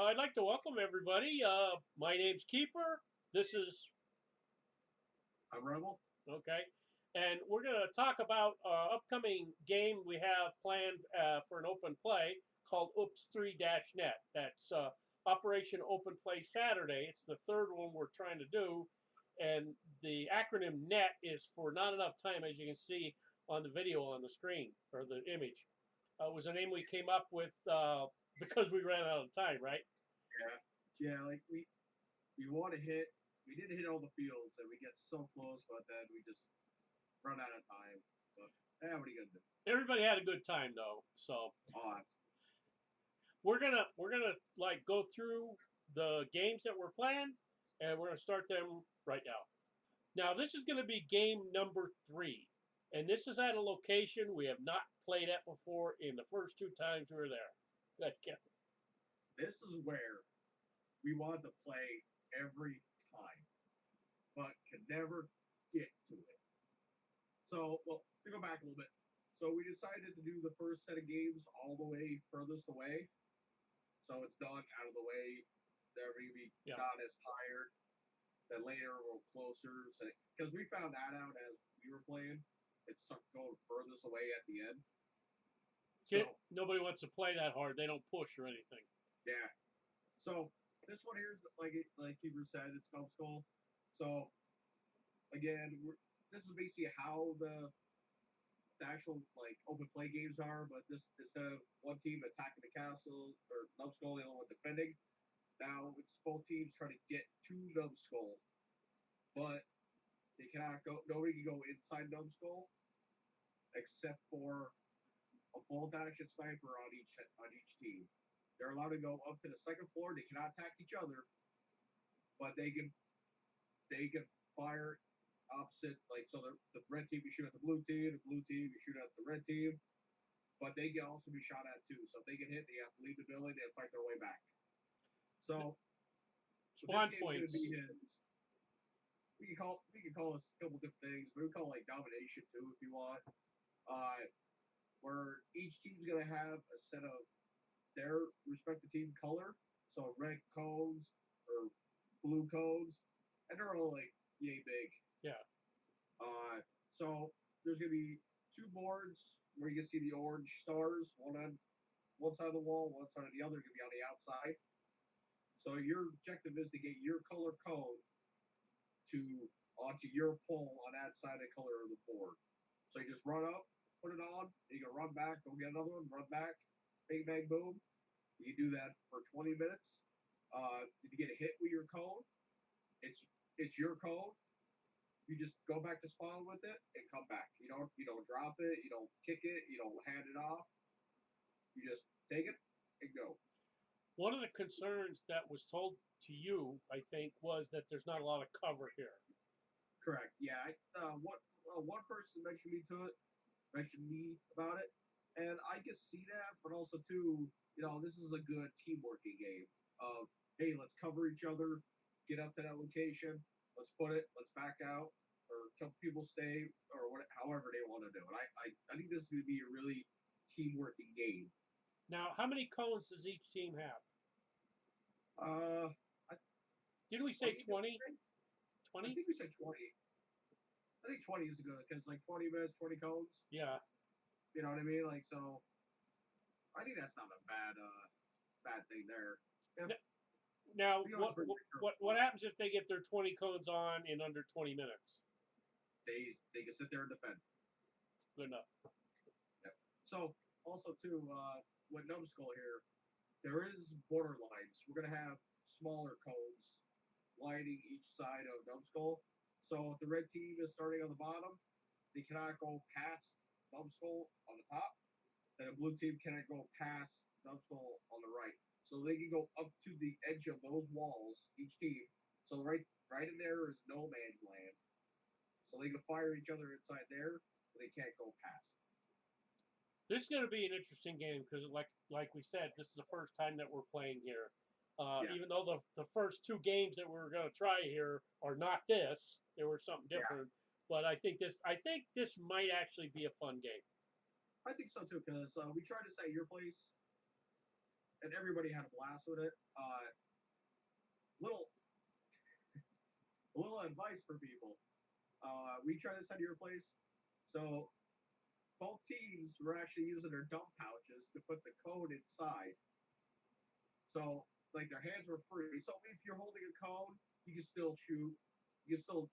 I'd like to welcome everybody. My name's Keeper. This is I'm Rebel. okay, and we're going to talk about upcoming game we have planned for an open play called O.O.P.S Net. That's Operation Open Play Saturday. It's the third one we're trying to do, and the acronym NET is for not enough time, as you can see on the video on the screen or the image. It was a name we came up with because we ran out of time, right? Yeah. Like we want to hit. We didn't hit all the fields, and we get so close, but then we just run out of time. But what are you gonna do? Everybody had a good time though, so Oh, we're gonna like go through the games that we're playing, and we're gonna start them right now. Now this is gonna be game number 3, and this is at a location we have not played at before. In the first 2 times we were there, this is where we wanted to play every time, but could never get to it. So, well, to go back a little bit. So we decided to do the first set of games all the way furthest away, so it's done out of the way. They're maybe not as tired. Then later we're closer, because we found that out as we were playing. It's going furthest away at the end. So nobody wants to play that hard. They don't push or anything. Yeah. So this one here is like Keeper said, it's numbskull. So again, this is basically how the actual like open play games are, but this instead of one team attacking the castle or numbskull, the other one defending. Now it's both teams trying to get to numbskull, but they cannot go. Nobody can go inside numbskull except for a bolt action sniper on each team. They're allowed to go up to the second floor. They cannot attack each other, but they can fire opposite. Like so, the red team can shoot at the blue team. The blue team can shoot at the red team, but they can also be shot at too. So if they get hit, they have to leave the building. They have to fight their way back. So spawn points. We can call this a couple different things. We call it like domination too, if you want. Where each team's gonna have a set of their respective team color, so red cones or blue cones, and they're all like yay big. Yeah. So there's gonna be 2 boards where you can see the orange stars, one on one side of the wall, one side of the other, gonna be on the outside. So your objective is to get your color cone onto your pole on that side of the color of the board. So you just run up, put it on, you can run back, go get another one, run back, bang, bang, boom. You do that for 20 minutes. If you get a hit with your cone, it's your cone. You just go back to spawn with it and come back. You don't drop it, you don't kick it, you don't hand it off. You just take it and go. One of the concerns that was told to you, I think, was that there's not a lot of cover here. Correct. Yeah. One person mentioned me about it, and I can see that. But also too, this is a good teamworking game. Of hey, let's cover each other, get up to that location, let's back out, or a couple people stay, or however they want to do it. I think this is going to be a really teamworking game. Now, how many cones does each team have? Didn't we say 20? 20? I think we said 20. I think 20 is good because like 20 minutes, 20 cones. Yeah. You know what I mean? Like so. I think that's not a bad thing there. Now, what happens if they get their 20 cones on in under 20 minutes? They can sit there and defend. Good enough. Yeah. So also too, with numbskull here, there is border lines. We're gonna have smaller cones lining each side of numbskull. So if the red team is starting on the bottom, they cannot go past numbskull on the top. Then a blue team cannot go past numbskull on the right. So they can go up to the edge of those walls, each team. So right in there is no man's land. So they can fire each other inside there, but they can't go past. This is going to be an interesting game because, like we said, this is the first time that we're playing here. Even though the first 2 games that we were going to try here are not this, they were something different. Yeah. But I think this might actually be a fun game. I think so too because we tried to say your place. and everybody had a blast with it. Little little advice for people. We tried this at your place, so both teams were actually using their dump pouches to put the cone inside. So like their hands were free. So if you're holding a cone, you can still shoot. You can still,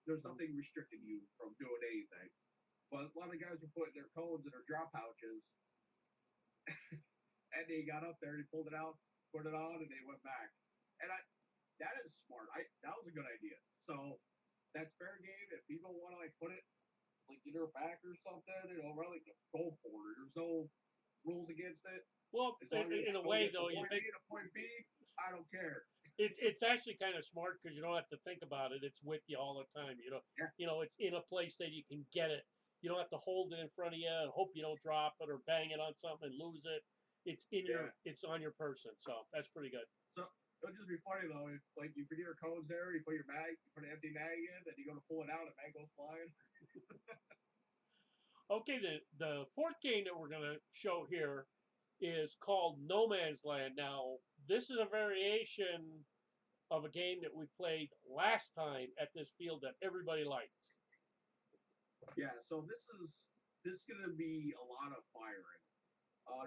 there's nothing restricting you from doing anything. But a lot of guys were putting their cones in their drop pouches, and they got up there, they pulled it out, put it on, and they went back. And that is smart. That was a good idea. So that's fair game. If people want to like put it like in their back or something, really go for it. There's no rules against it. Well, As long as in a go way, get though, from you point A think to point B, I don't care. it's actually kind of smart because you don't have to think about it. It's with you all the time. Yeah. It's in a place that you can get it. You don't have to hold it in front of you and hope you don't drop it or bang it on something and lose it. It's in Yeah. it's on your person. So that's pretty good. So it would just be funny though if like you forget your cones there, you put your mag, you put an empty mag in, then you go to pull it out, and mag goes flying. Okay, the fourth game that we're going to show here is called No Man's Land. Now, this is a variation of a game that we played last time at this field that everybody liked. Yeah, so this is gonna be a lot of firing.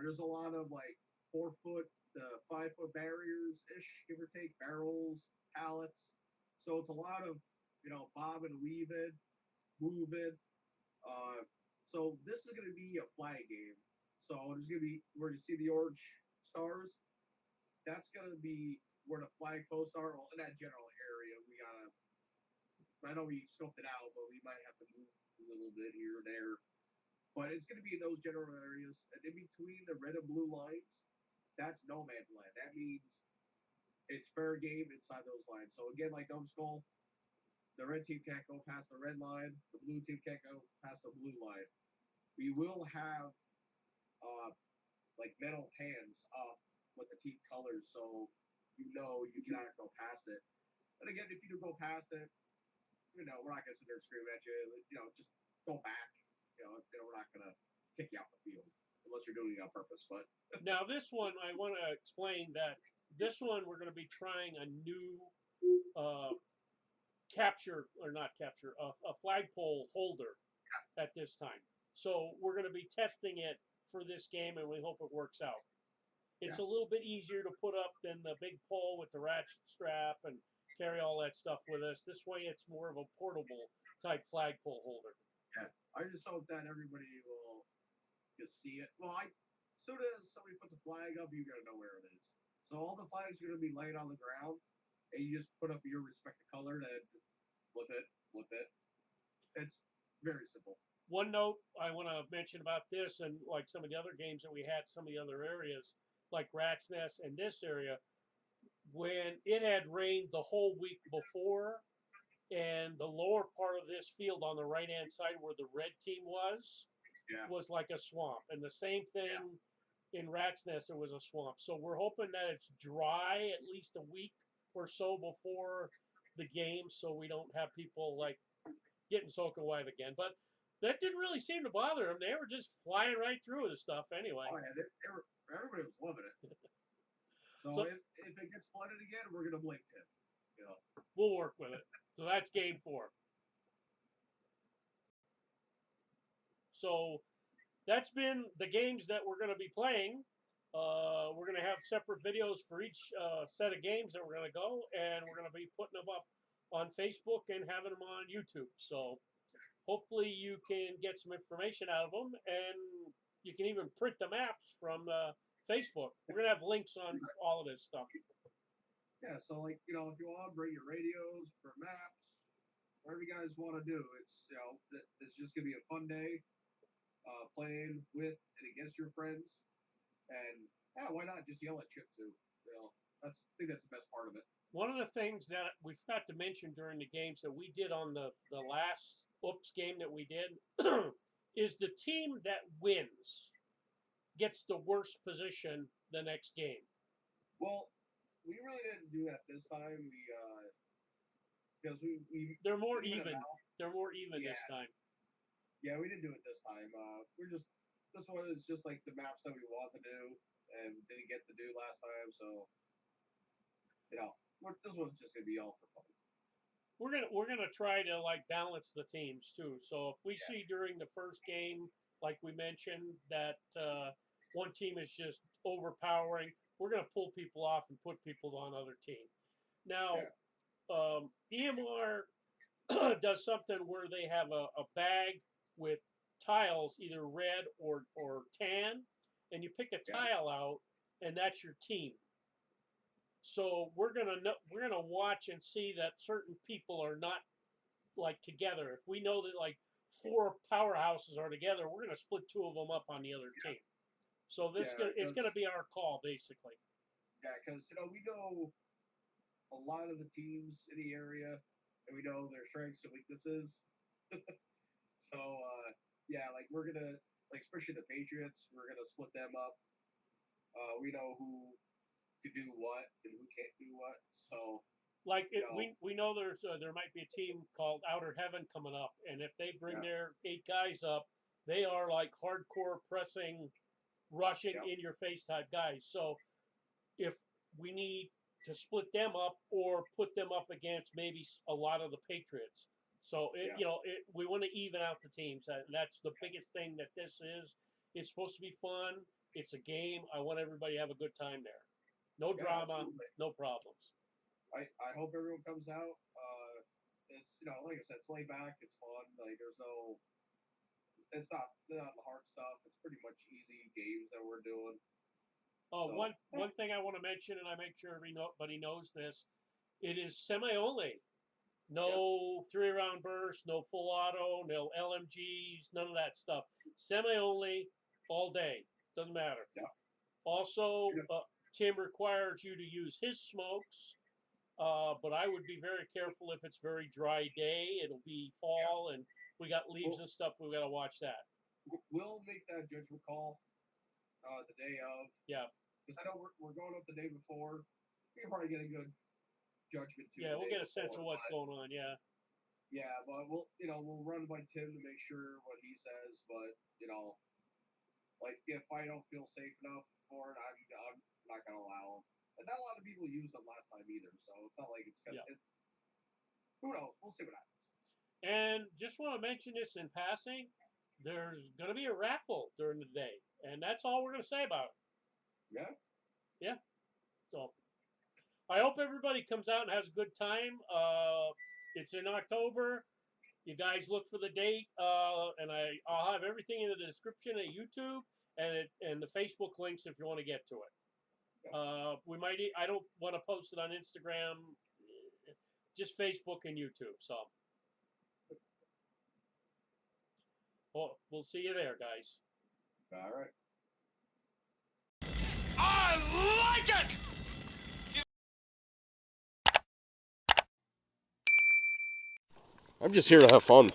There's a lot of like 4 foot to 5 foot barriers ish, give or take, barrels, pallets. So it's a lot of bobbing and weaving, moving. Uh, so this is gonna be a flag game. So there's gonna be where you see the orange stars. That's gonna be where the flag posts are. Well, in that general area, we gotta. I know we scoped it out, but we might have to move a little bit here or there. But it's going to be in those general areas, and in between the red and blue lines, that's no man's land. That means it's fair game inside those lines. So again, like Dumb Skull, the red team can't go past the red line. The blue team can't go past the blue line. We will have uh, like metal pans up with the team colors, so you cannot go past it. And again, if you do go past it, we're not going to sit there and scream at you. Just go back. We're not going to kick you off the field unless you're doing it on purpose. But Now, this one, I want to explain that this one we're going to be trying a new uh, capture, or not capture, a flagpole holder at this time. So we're going to be testing it for this game, and we hope it works out. It's yeah, a little bit easier to put up than the big pole with the ratchet strap and carry all that stuff with us. This way, it's more of a portable type flagpole holder. yeah. I just hope that everybody will just see it. Well, soon as somebody puts a flag up, you're going to know where it is. So all the flags are going to be laid on the ground, and you just put up your respective color and flip it, flip it. It's very simple. One note I want to mention about this, and like some of the other games that we had, some of the other areas, like Rat's Nest and this area, when it had rained the whole week before, and the lower part of this field on the right hand side where the red team Yeah, was like a swamp. And the same yeah. thing in Rat's Nest, it was a swamp. So we're hoping that it's dry at least a week or so before the game, so we don't have people like getting soaking wet again. But that didn't really seem to bother them. They were just flying right through the stuff anyway. Oh yeah, everybody was loving it. So So if it gets flooded again, we're going to blink tip. we'll work with it. So that's game 4. So that's been the games that we're going to be playing. We're going to have separate videos for each set of games that we're going to go, and we're going to be putting them up on Facebook and having them on YouTube. So hopefully you can get some information out of them, and you can even print the maps from Facebook. We're going to have links on all of this stuff. Yeah, so like if you want to bring your radios for maps, whatever you guys want to do, it's just gonna be a fun day, playing with and against your friends, and yeah, why not just yell at Chip too? I think that's the best part of it. One of the things that we forgot to mention during the games that we did on the last O.O.P.S game that we did is the team that wins gets the worst position the next game. Well, we really didn't do that this time. We because we They're more even even. about They're more even yeah this time. yeah we didn't do it this time. We're just this one is just like the maps that we want to do and didn't get to do last time. So this one's just gonna be all for fun. We're gonna try to like balance the teams too. So if we Yeah. see during the first game, like we mentioned, that one team is just overpowering, we're gonna pull people off and put people on other team. Now, EMR does something where they have a bag with tiles, either red or tan, and you pick a tile out, and that's your team. So we're gonna watch and see that certain people are not like together. If we know that like 4 powerhouses are together, we're gonna split 2 of them up on the other team. So it's gonna be our call basically. Yeah, because we know a lot of the teams in the area, and we know their strengths and weaknesses. So like we're gonna especially the Patriots, we're gonna split them up. We know who can do what and who can't do what. So like we know there might be a team called Outer Heaven coming up, and if they bring their 8 guys up, they are like hardcore pressing, rushing in your face type guys. So if we need to split them up or put them up against maybe a lot of the Patriots. So we want to even out the teams. That's the biggest thing that this is. It's supposed to be fun. It's a game. I want everybody to have a good time there. No drama, no problems. I hope everyone comes out. It's like I said, it's laid back. It's fun. Like it's not the hard stuff. It's pretty much easy games that we're doing. Oh, so, one thing I want to mention, and I make sure everybody knows this, it is semi only. No 3-round burst, no full auto, no LMGs, none of that stuff. Semi only, all day. Doesn't matter. Yeah. Also, Tim requires you to use his smokes, but I would be very careful if it's very dry day. It'll be fall, and we got leaves and stuff. We got to watch that. We'll make that judgment call the day of. Yeah. Because I know we're going up the day before. We can probably get a good judgment too. Yeah, we'll get a sense of what's going on. Yeah. Yeah, but we'll run by Tim to make sure what he says. But like if I don't feel safe enough for it, I'm not gonna allow them. And not a lot of people used them last time either, so it's not like it's gonna. Who knows? We'll see what happens. And just want to mention this in passing. There's going to be a raffle during the day, and that's all we're going to say about it. Yeah. Yeah. So I hope everybody comes out and has a good time. It's in October. You guys look for the date, and I'll have everything in the description of YouTube and the Facebook links if you want to get to it. We might. I don't want to post it on Instagram. Just Facebook and YouTube. So. Well, we'll see you there, guys. All right. I like it! I'm just here to have fun.